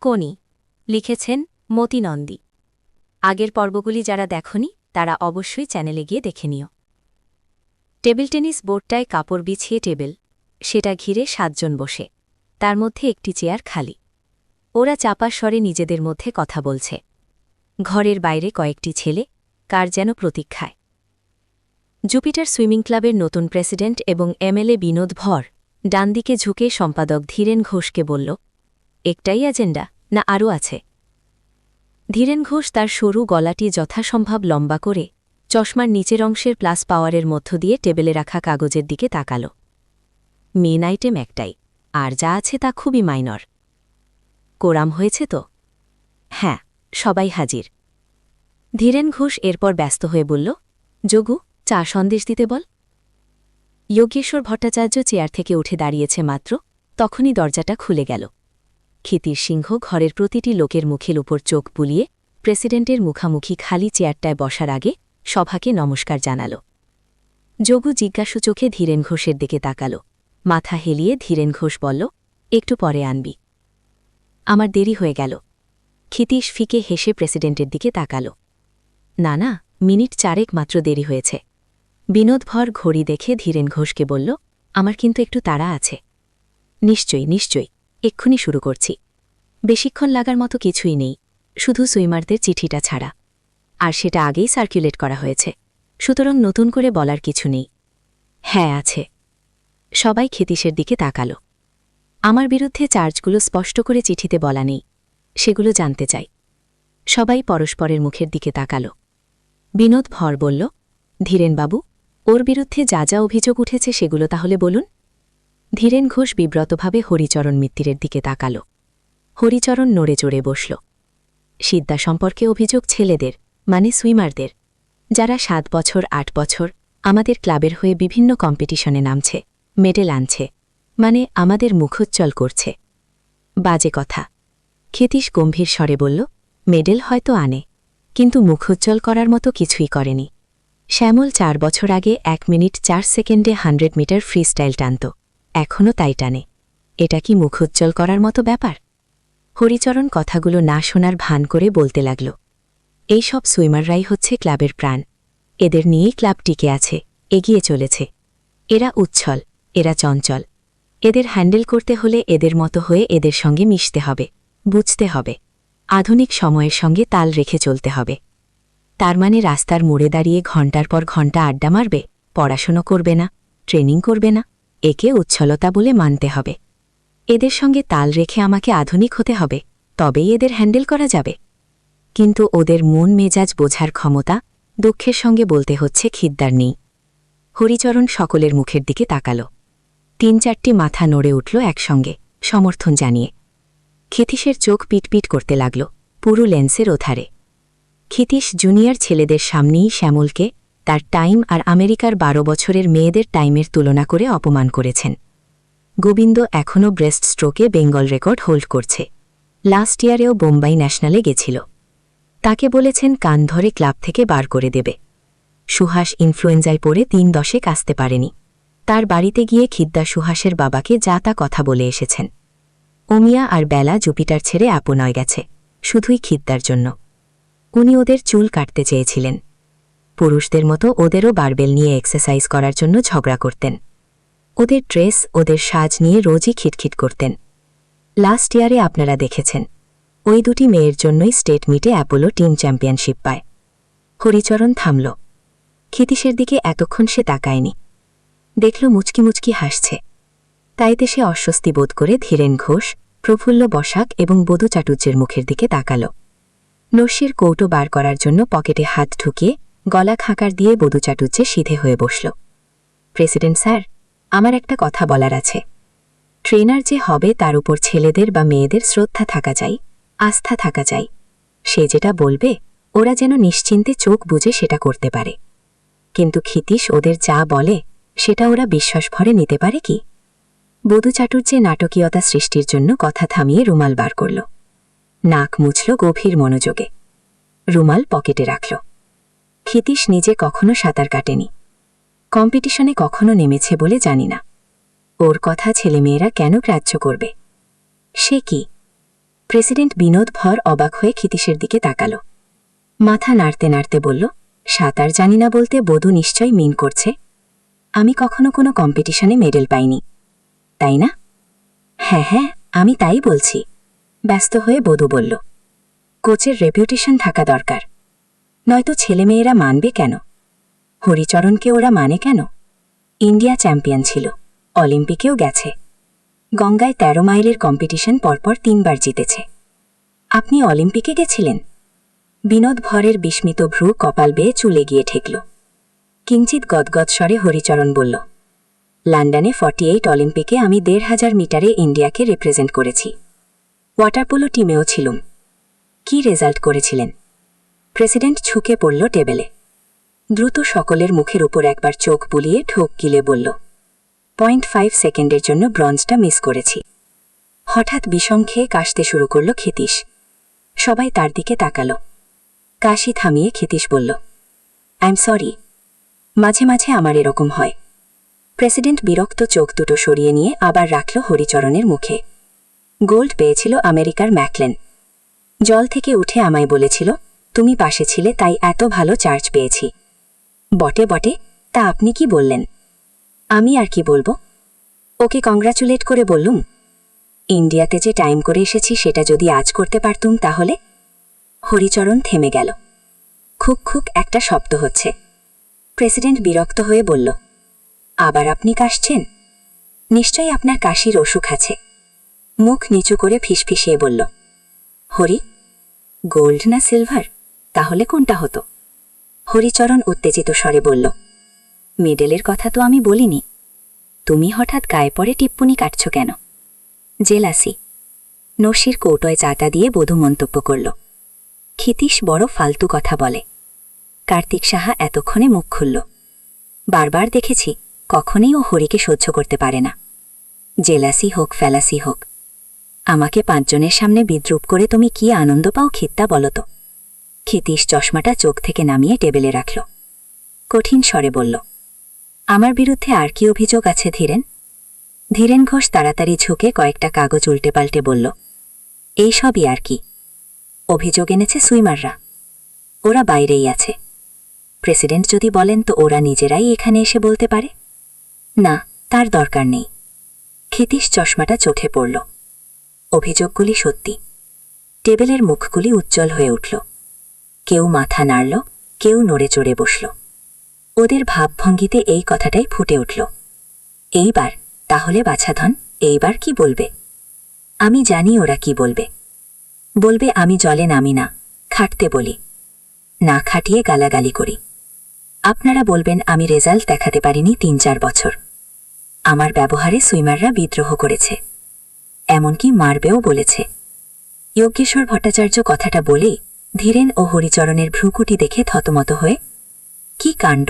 কোনি লিখেছেন মতি নন্দী। আগের পর্বগুলি যারা দেখনি তারা অবশ্যই চ্যানেলে গিয়ে দেখে নিও। টেবিল টেনিস বোর্ডটায় কাপড় বিছিয়ে টেবিল, সেটা ঘিরে 7 জন বসে, তার মধ্যে একটি চেয়ার খালি। ওরা চাপা স্বরে নিজেদের মধ্যে কথা বলছে। ঘরের বাইরে কয়েকটি ছেলে কার যেন প্রতীক্ষায়। জুপিটার সুইমিং ক্লাবের নতুন প্রেসিডেন্ট এবং এমএলএ বিনোদ ভর ডানদিকে ঝুঁকে সম্পাদক ধীরেন ঘোষকে বলল, একটাই এজেন্ডা না আরও আছে? ধীরেন ঘোষ তার সরু গলাটি যথাসম্ভব লম্বা করে চশমার নিচের অংশের প্লাস পাওয়ারের মধ্য দিয়ে টেবিলে রাখা কাগজের দিকে তাকাল। মেন আইটেম একটাই, আর যা আছে তা খুবই মাইনর। কোরাম হয়েছে তো? হ্যাঁ, সবাই হাজির। ধীরেন ঘোষ এরপর ব্যস্ত হয়ে বলল, যোগু, চা সন্দেশ দিতে বল। যোগেশ্বর ভট্টাচার্য চেয়ার থেকে উঠে দাঁড়িয়েছে মাত্র, তখনই দরজাটা খুলে গেল। ক্ষিতির সিংহ ঘরের প্রতিটি লোকের মুখের উপর চোখ বুলিয়ে প্রেসিডেন্টের মুখামুখি খালি চেয়ারটায় বসার আগে সভাকে নমস্কার জানাল। যোগু জিজ্ঞাসু চোখে ধীরেন ঘোষের দিকে তাকাল। মাথা হেলিয়ে ধীরেন ঘোষ বলল, একটু পরে আনবি। আমার দেরি হয়ে গেল। ক্ষিতীশ ফিকে হেসে প্রেসিডেন্টের দিকে তাকাল। না না, মিনিট 4 মাত্র দেরি হয়েছে। বিনোদ ভর ঘড়ি দেখে ধীরেন ঘোষকে বলল, আমার কিন্তু একটু তাড়া আছে। নিশ্চয়ই নিশ্চয়ই, এক্ষুনি শুরু করছি। বেশিক্ষণ লাগার মতো কিছুই নেই, শুধু সুইমারদের চিঠিটা ছাড়া, আর সেটা আগেই সার্কুলেট করা হয়েছে, সুতরাং নতুন করে বলার কিছু নেই। হ্যাঁ আছে। সবাই ক্ষিতীশের দিকে তাকাল। আমার বিরুদ্ধে চার্জগুলো স্পষ্ট করে চিঠিতে বলা নেই, সেগুলো জানতে চাই। সবাই পরস্পরের মুখের দিকে তাকাল। বিনোদ ভর বলল, ধীরেনবাবু, ওর বিরুদ্ধে যা যা অভিযোগ উঠেছে সেগুলো তাহলে বলুন। ধীরেন ঘোষ বিব্রতভাবে হরিচরণ মিত্তিরের দিকে তাকাল। হরিচরণ নড়ে চড়ে বসল। সিদ্ধা সম্পর্কে অভিযোগ ছেলেদের, মানে সুইমারদের, যারা 7 বছর 8 বছর আমাদের ক্লাবের হয়ে বিভিন্ন কম্পিটিশনে নামছে, মেডেল আনছে, মানে আমাদের মুখোজ্জ্বল করছে। বাজে কথা। ক্ষিতীশ গম্ভীর স্বরে বলল, মেডেল হয়তো আনে, কিন্তু মুখোজ্জ্বল করার মতো কিছুই করেনি। শ্যামল 4 বছর আগে 1 মিনিট 4 সেকেন্ডে 100 মিটার ফ্রিস্টাইল টানত, এখনও তাই টানে। এটা কি মুখোজ্জ্বল করার মতো ব্যাপার? হরিচরণ কথাগুলো না শোনার ভান করে বলতে লাগল, এই সব সুইমাররাই হচ্ছে ক্লাবের প্রাণ। এদের নিয়েই ক্লাব টিকে আছে, এগিয়ে চলেছে। এরা উচ্ছল, এরা চঞ্চল। এদের হ্যান্ডেল করতে হলে এদের মতো হয়ে এদের সঙ্গে মিশতে হবে, বুঝতে হবে, আধুনিক সময়ের সঙ্গে তাল রেখে চলতে হবে। তার মানে রাস্তার মোড়ে দাঁড়িয়ে ঘণ্টার পর ঘণ্টা আড্ডা মারবে, পড়াশুনো করবে না, ট্রেনিং করবে না, একে উচ্ছলতা বলে মানতে হবে। এদের সঙ্গে তাল রেখে আমাকে আধুনিক হতে হবে, তবেই এদের হ্যান্ডেল করা যাবে। কিন্তু ওদের মন মেজাজ বোঝার ক্ষমতা, দুঃখের সঙ্গে বলতে হচ্ছে খিদ্দার নেই। হরিচরণ সকলের মুখের দিকে তাকাল। 3-4টি মাথা নড়ে উঠল একসঙ্গে, সমর্থন জানিয়ে। ক্ষিতীশের চোখ পিটপিট করতে লাগল, পুরো লেন্সের ওধারে। ক্ষিতীশ জুনিয়র ছেলেদের সামনেই শ্যামলকে তার টাইম আর আমেরিকার 12 বছরের মেয়েদের টাইমের তুলনা করে অপমান করেছেন। গোবিন্দ এখনও ব্রেস্ট স্ট্রোকে বেঙ্গল রেকর্ড হোল্ড করছে, লাস্ট ইয়ারেও বোম্বাই ন্যাশনালে গেছিল। তাকে বলেছেন কান ধরে ক্লাব থেকে বার করে দেবে। সুহাস ইনফ্লুয়েঞ্জায় পড়ে 3 দশক আসতে পারেনি। তার বাড়িতে গিয়ে খিদ্দা সুহাসের বাবাকে যা তা কথা বলে এসেছেন। অমিয়া আর বেলা জুপিটার ছেড়ে আপনয় গেছে, শুধুই খিদ্দার জন্য। উনি ওদের চুল কাটতে চেয়েছিলেন। পুরুষদের মতো ওদেরও বারবেল নিয়ে এক্সারসাইজ করার জন্য ঝগড়া করতেন। ওদের ড্রেস, ওদের সাজ নিয়ে রোজই খিটখিট করতেন। লাস্ট ইয়ারে আপনারা দেখেছেন, ওই 2টি মেয়ের জন্যই স্টেট মিটে অ্যাপোলো টিম চ্যাম্পিয়নশিপ পায়। হরিচরণ থামল। ক্ষিতীশের দিকে এতক্ষণ সে তাকায়নি। দেখল মুচকি মুচকি হাসছে। তাইতে সে অস্বস্তি বোধ করে ধীরেন ঘোষ, প্রফুল্ল বসাক এবং বধূ চাটুর্যের মুখের দিকে তাকাল। নস্যির কৌটো বার করার জন্য পকেটে হাত ঢুকিয়ে গলা খাঁকার দিয়ে বধূ চাটুর্যে সিধে হয়ে বসল। প্রেসিডেন্ট স্যার, আমার একটা কথা বলার আছে। ট্রেনার যে হবে তার উপর ছেলেদের বা মেয়েদের শ্রদ্ধা থাকা চাই, আস্থা থাকা চাই। সে যেটা বলবে ওরা যেন নিশ্চিন্তে চোখ বুজে সেটা করতে পারে। কিন্তু ক্ষিতীশ ওদের যা বলে সেটা ওরা বিশ্বাস ভরে নিতে পারে কি? বধূ চাটুর্যে নাটকীয়তা সৃষ্টির জন্য কথা থামিয়ে রুমাল বার করল। নাক মুছল গভীর মনোযোগে। রুমাল পকেটে রাখল। ক্ষিতীশ নিজে কখনো সাঁতার কাটেনি, কম্পিটিশনে কখনো নেমেছে বলে জানি না। ওর কথা ছেলেমেয়েরা কেন গ্রাহ্য করবে? সে কি? প্রেসিডেন্ট বিনোদ ভর অবাক হয়ে ক্ষিতীশের দিকে তাকাল। মাথা নাড়তে নাড়তে বলল, সাঁতার জানি না বলতে বধূ নিশ্চয় মিন করছে। আমি কখনো কোনো কম্পিটিশনে মেডেল পাইনি, তাই না? হ্যাঁ হ্যাঁ, আমি তাই বলছি, ব্যস্ত হয়ে বধূ বলল। কোচের রেপুটেশন থাকা দরকার, নয়তো ছেলেমেয়েরা মানবে কেন? হরিচরণকে ওরা মানে কেন? ইন্ডিয়া চ্যাম্পিয়ন ছিল, অলিম্পিকেও গেছে, গঙ্গায় ১৩ মাইলের কম্পিটিশন পরপর ৩ বার জিতেছে। আপনি অলিম্পিকে গেছিলেন? বিনোদ ভরের বিস্মিত ভ্রু কপাল বেয়ে চুলে গিয়ে ঠেকল। কিঞ্চিত গদগদ স্বরে হরিচরণ বলল, লন্ডনে 48 অলিম্পিকে আমি ১৫০০ মিটারে ইন্ডিয়াকে রিপ্রেজেন্ট করেছি, ওয়াটারপোলো টিমেও ছিলুম। কি রেজাল্ট করেছিলেন? প্রেসিডেন্ট ঝুঁকে পড়ল টেবিলে। দ্রুত সকলের মুখের উপর একবার চোখ বুলিয়ে ঠোক গিলে বলল, 0.5 সেকেন্ডের জন্য ব্রঞ্জটা মিস করেছি। হঠাৎ বিষম খেয়ে কাশতে শুরু করল ক্ষিতীশ। সবাই তার দিকে তাকাল। কাশি থামিয়ে ক্ষিতীশ বলল, আই এম সরি, মাঝে মাঝে আমার এরকম হয়। প্রেসিডেন্ট বিরক্ত চোখ দুটো সরিয়ে নিয়ে আবার রাখল হরিচরণের মুখে। গোল্ড পেয়েছিল আমেরিকার ম্যাকলেন। জল থেকে উঠে আমায় বলেছিল, তুমি পাশে ছিলে তাই এত ভালো চার্জ পেয়েছি। বটে বটে, তা আপনি কি বললেন? আমি আর কি বলবো, ওকে কংগ্রাচুলেট করে বললুম। ইন্ডিয়াতে যে টাইম করে এসেছি সেটা যদি আজ করতে পারতুম তাহলে। হরিচরণ থেমে গেল। খুক খুক একটা শব্দ হচ্ছে। প্রেসিডেন্ট বিরক্ত হয়ে বলল, আবার আপনি কাশছেন? নিশ্চয়ই আপনার কাশির অসুখ আছে। মুখ নিচু করে ফিসফিসিয়ে বলল, হরি, গোল্ড না সিলভার, তাহলে কোনটা হতো? হরিচরণ উত্তেজিত স্বরে বলল, মেডেলের কথা তো আমি বলিনি। তুমি হঠাৎ গায়ে পড়ে টিপ্পনি কাটছ কেন? জেলাসি। নসির কৌটোয় চাটা দিয়ে বধূ মন্তব্য করল। ক্ষিতীশ বড় ফালতু কথা বলে। কার্তিক সাহা এতক্ষণে মুখ খুলল। বারবার দেখেছি, কখনই ও হরিকে সহ্য করতে পারে না। জেলাসি হোক ফ্যালাসি হোক, আমাকে 5 জনের সামনে বিদ্রুপ করে তুমি কি আনন্দ পাও খিত্তা বলো তো? ক্ষিতীশ চশমাটা চোখ থেকে নামিয়ে টেবিলে রাখল। কঠিন স্বরে বলল, আমার বিরুদ্ধে আর কি অভিযোগ আছে ধীরেন? ধীরেন ঘোষ তাড়াতাড়ি ঝুঁকে কয়েকটা কাগজ উল্টে পাল্টে বলল, এই সবই আর কি। অভিযোগ এনেছে সুইমাররা, ওরা বাইরেই আছে। প্রেসিডেন্ট যদি বলেন তো ওরা নিজেরাই এখানে এসে বলতে পারে। না, তার দরকার নেই। ক্ষিতীশ চশমাটা চোখে পড়ল। অভিযোগগুলি সত্যি। টেবিলের মুখগুলি উজ্জ্বল হয়ে উঠল। কেউ মাথা নাড়ল, কেউ নড়ে চড়ে বসল। ওদের ভাবভঙ্গিতে এই কথাটাই ফুটে উঠল, এইবার তাহলে বাছাধন, এইবার কি বলবে? আমি জানি ওরা কি বলবে। বলবে আমি জলে নামি না, খাটতে বলি, না খাটিয়ে গালাগালি করি। আপনারা বলবেন আমি রেজাল্ট দেখাতে পারিনি 3-4 বছর। আমার ব্যবহারে সুইমাররা বিদ্রোহ করেছে, এমনকি মারবেও বলেছে। যজ্ঞেশ্বর ভট্টাচার্য কথাটা বলেই ধীরেন ও হরিচরণের ভ্রুকুটি দেখে থতমত হয়ে, কি কাণ্ড,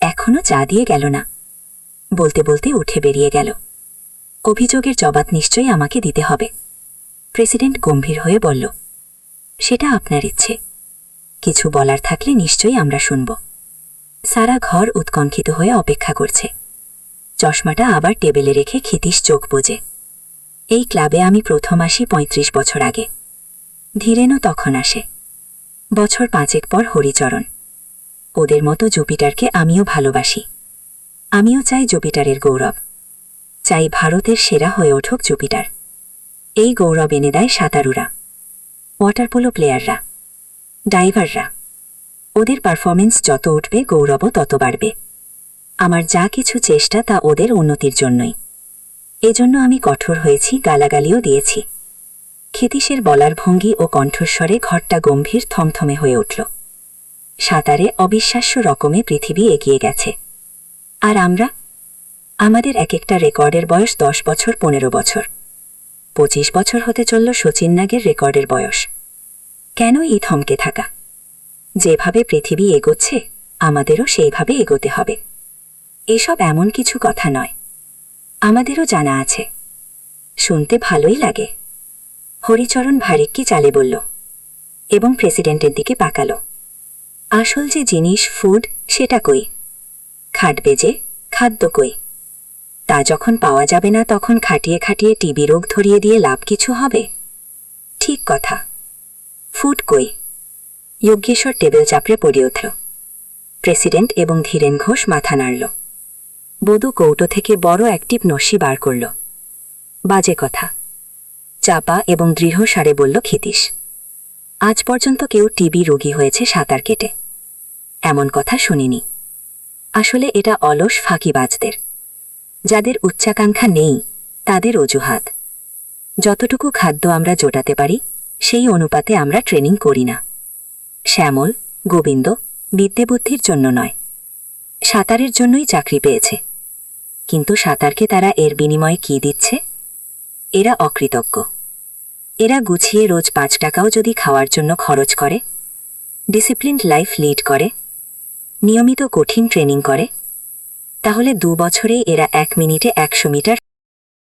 এখনো চা দিয়ে গেল না, বলতে বলতে উঠে বেরিয়ে গেল। অভিযোগের জবাব নিশ্চয়ই আমাকে দিতে হবে। প্রেসিডেন্ট গম্ভীর হয়ে বলল, সেটা আপনার ইচ্ছে, কিছু বলার থাকলে নিশ্চয়ই আমরা শুনব। সারা ঘর উৎকণ্ঠিত হয়ে অপেক্ষা করছে। চশমাটা আবার টেবিলে রেখে ক্ষিতীশ চোখ বোঝে। এই ক্লাবে আমি প্রথম আসি 35 বছর আগে। ধীরেনও তখন আসে। বছর 5 পর হরিচরণ। ওদের মতো জুপিটারকে আমিও ভালোবাসি। আমিও চাই জুপিটারের গৌরব, চাই ভারতের সেরা হয়ে ওঠুক জুপিটার। এই গৌরব এনে দেয় সাঁতারুরা, ওয়াটারপোলো প্লেয়াররা, ডাইভাররা। ওদের পারফরমেন্স যত উঠবে গৌরবও তত বাড়বে। আমার যা কিছু চেষ্টা তা ওদের উন্নতির জন্যই। এজন্য আমি কঠোর হয়েছি, গালাগালিও দিয়েছি। ক্ষিতীশের বলার ভঙ্গি ও কণ্ঠস্বরে ঘরটা গম্ভীর থমথমে হয়ে উঠল। সাঁতারে অবিশ্বাস্য রকমে পৃথিবী এগিয়ে গেছে। আর আমরা, আমাদের এক একটা রেকর্ডের বয়স 10 বছর, 15 বছর, 25 বছর হতে চলল শচীন নাগের রেকর্ডের বয়স। কেন এই থমকে থাকা? যেভাবে পৃথিবী এগোচ্ছে আমাদেরও সেইভাবে এগোতে হবে। এসব এমন কিছু কথা নয়, আমাদেরও জানা আছে। শুনতে ভালোই লাগে। হরিচরণ ভারিক্কি চালে বলল এবং প্রেসিডেন্টের দিকে পাকাল। আসল যে জিনিস ফুড, সেটা কই? খাটবে যে, খাদ্য কই? তা যখন পাওয়া যাবে না তখন খাটিয়ে খাটিয়ে টিবি রোগ ধরিয়ে দিয়ে লাভ কিছু হবে? ঠিক কথা। ফুড কই? যজ্ঞেশ্বর টেবিল চাপড়ে পড়ে উঠল। প্রেসিডেন্ট এবং ধীরেন ঘোষ মাথা নাড়ল। বধূ কৌটো থেকে বড় একটি নস্যি বার করল। বাজে কথা, চাপা এবং দৃঢ় সারে বলল ক্ষিতীশ। আজ পর্যন্ত কেউ টিবি রোগী হয়েছে সাঁতার কেটে এমন কথা শুনিনি। আসলে এটা অলস ফাঁকিবাজদের, যাদের উচ্চাকাঙ্ক্ষা নেই, তাদের অজুহাত। যতটুকু খাদ্য আমরা জোটাতে পারি সেই অনুপাতে আমরা ট্রেনিং করি না। শ্যামল, গোবিন্দ বিদ্যেবুদ্ধির জন্য নয়, সাঁতারের জন্যই চাকরি পেয়েছে। কিন্তু সাঁতারকে তারা এর বিনিময়ে কি দিচ্ছে? এরা অকৃতজ্ঞ। এরা গুছিয়ে রোজ 5 টাকাও যদি খাওয়ার জন্য খরচ করে, ডিসিপ্লিনড লাইফ লিড করে, নিয়মিত কঠিন ট্রেনিং করে, তাহলে 2 বছরেই এরা 1 মিনিটে 100 মিটার